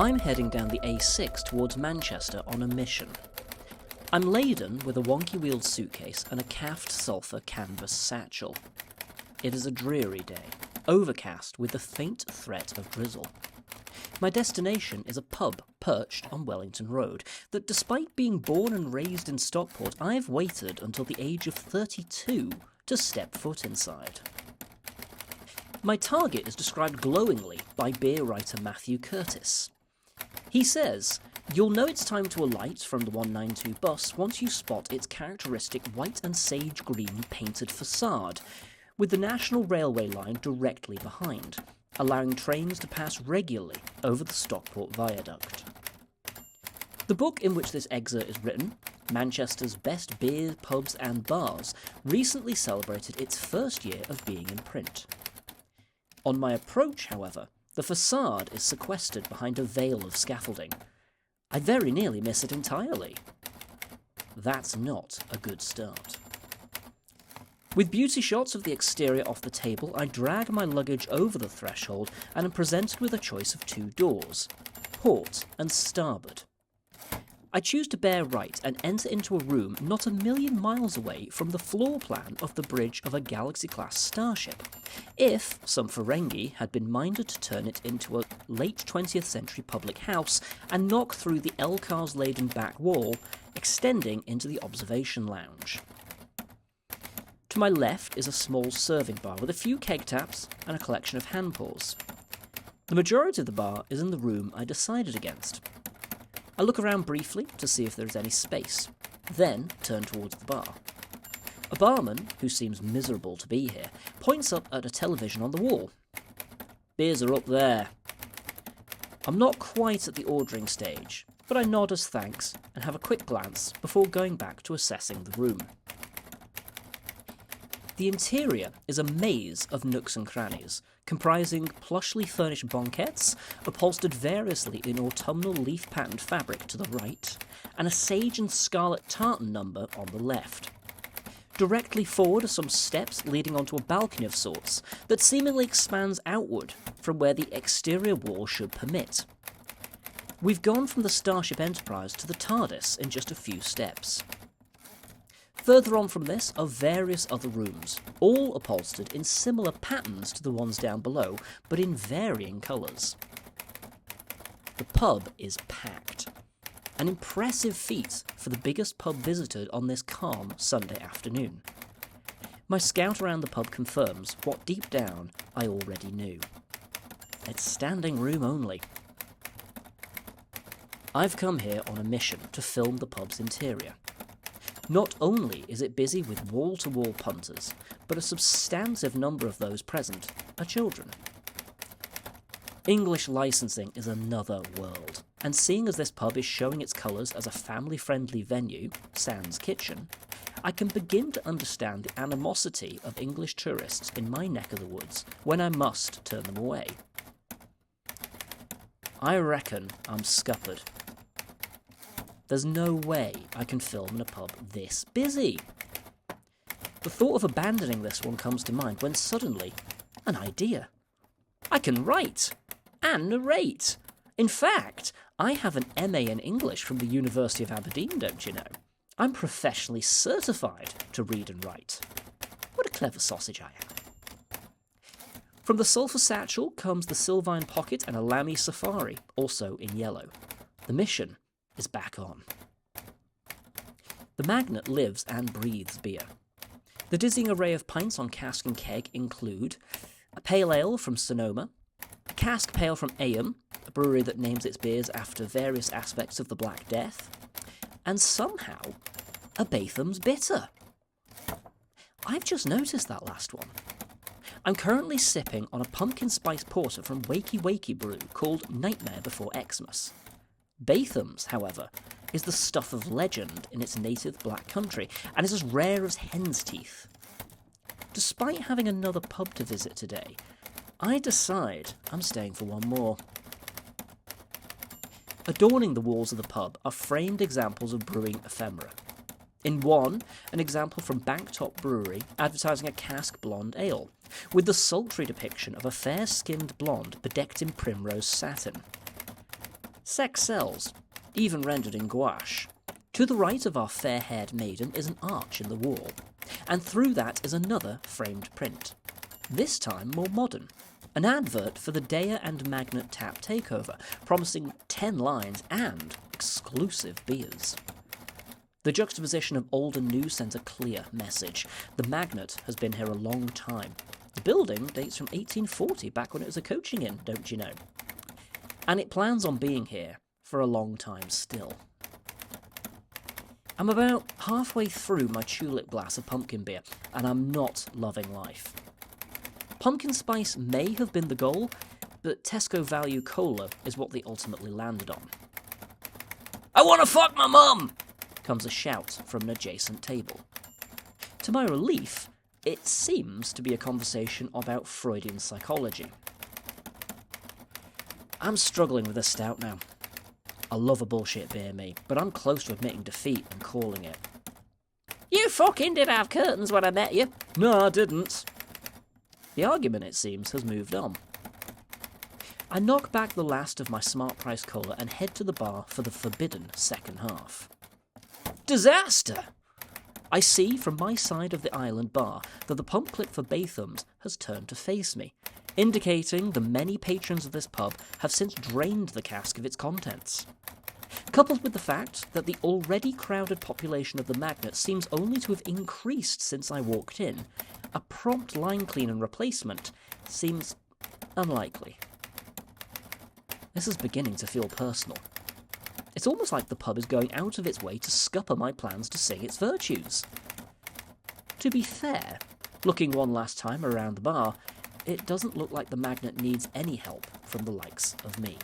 I'm heading down the A6 towards Manchester on a mission. I'm laden with a wonky-wheeled suitcase and a Caft sulphur canvas satchel. It is a dreary day, overcast with the faint threat of drizzle. My destination is a pub perched on Wellington Road that, despite being born and raised in Stockport, I've waited until the age of 32 to step foot inside. My target is described glowingly by beer writer Matthew Curtis. He says, "You'll know it's time to alight from the 192 bus once you spot its characteristic white and sage green painted facade, with the National Railway line directly behind, allowing trains to pass regularly over the Stockport viaduct." The book in which this excerpt is written, Manchester's Best Beer, Pubs and Bars, recently celebrated its first year of being in print. On my approach, however, the facade is sequestered behind a veil of scaffolding. I very nearly miss it entirely. That's not a good start. With beauty shots of the exterior off the table, I drag my luggage over the threshold and am presented with a choice of two doors, port and starboard. I choose to bear right and enter into a room not a million miles away from the floor plan of the bridge of a Galaxy-class starship, if some Ferengi had been minded to turn it into a late 20th century public house and knock through the L-cars-laden back wall, extending into the observation lounge. To my left is a small serving bar with a few keg taps and a collection of hand pours. The majority of the bar is in the room I decided against. I look around briefly to see if there is any space, then turn towards the bar. A barman, who seems miserable to be here, points up at a television on the wall. "Beers are up there." I'm not quite at the ordering stage, but I nod as thanks and have a quick glance before going back to assessing the room. The interior is a maze of nooks and crannies, comprising plushly furnished banquettes, upholstered variously in autumnal leaf-patterned fabric to the right, and a sage and scarlet tartan number on the left. Directly forward are some steps leading onto a balcony of sorts that seemingly expands outward from where the exterior wall should permit. We've gone from the Starship Enterprise to the TARDIS in just a few steps. Further on from this are various other rooms, all upholstered in similar patterns to the ones down below, but in varying colours. The pub is packed. An impressive feat for the biggest pub visited on this calm Sunday afternoon. My scout around the pub confirms what deep down I already knew. It's standing room only. I've come here on a mission to film the pub's interior. Not only is it busy with wall-to-wall punters, but a substantive number of those present are children. English licensing is another world, and seeing as this pub is showing its colours as a family-friendly venue, sans kitchen, I can begin to understand the animosity of English tourists in my neck of the woods when I must turn them away. I reckon I'm scuppered. There's no way I can film in a pub this busy. The thought of abandoning this one comes to mind when suddenly, an idea. I can write and narrate. In fact, I have an MA in English from the University of Aberdeen, don't you know? I'm professionally certified to read and write. What a clever sausage I am. From the sulphur satchel comes the Sylvine pocket and a Lamy safari, also in yellow. The mission is back on. The magnet lives and breathes beer. The dizzying array of pints on cask and keg include a pale ale from Sonoma, a cask pale from Ayum, a brewery that names its beers after various aspects of the Black Death, and somehow a Batham's Bitter. I've just noticed that last one. I'm currently sipping on a pumpkin spice porter from Wakey Wakey Brew called Nightmare Before Xmas. Batham's, however, is the stuff of legend in its native black country and is as rare as hen's teeth. Despite having another pub to visit today, I decide I'm staying for one more. Adorning the walls of the pub are framed examples of brewing ephemera. In one, an example from Banktop Brewery advertising a cask blonde ale, with the sultry depiction of a fair-skinned blonde bedecked in primrose satin. Sex sells, even rendered in gouache. To the right of our fair-haired maiden is an arch in the wall, and through that is another framed print. This time more modern. An advert for the Daya and Magnet Tap takeover, promising 10 lines and exclusive beers. The juxtaposition of old and new sends a clear message. The Magnet has been here a long time. The building dates from 1840, back when it was a coaching inn, don't you know? And it plans on being here for a long time still. I'm about halfway through my tulip glass of pumpkin beer, and I'm not loving life. Pumpkin spice may have been the goal, but Tesco Value Cola is what they ultimately landed on. "I want to fuck my mum!" comes a shout from an adjacent table. To my relief, it seems to be a conversation about Freudian psychology. I'm struggling with this stout now. I love a bullshit beer, me, but I'm close to admitting defeat and calling it. "You fucking did have curtains when I met you." "No, I didn't." The argument, it seems, has moved on. I knock back the last of my smart price cola and head to the bar for the forbidden second half. Disaster! I see from my side of the island bar that the pump clip for Bathums has turned to face me, indicating the many patrons of this pub have since drained the cask of its contents. Coupled with the fact that the already crowded population of the Magnet seems only to have increased since I walked in, a prompt line clean and replacement seems unlikely. This is beginning to feel personal. It's almost like the pub is going out of its way to scupper my plans to sing its virtues. To be fair, looking one last time around the bar, it doesn't look like the Magnet needs any help from the likes of me.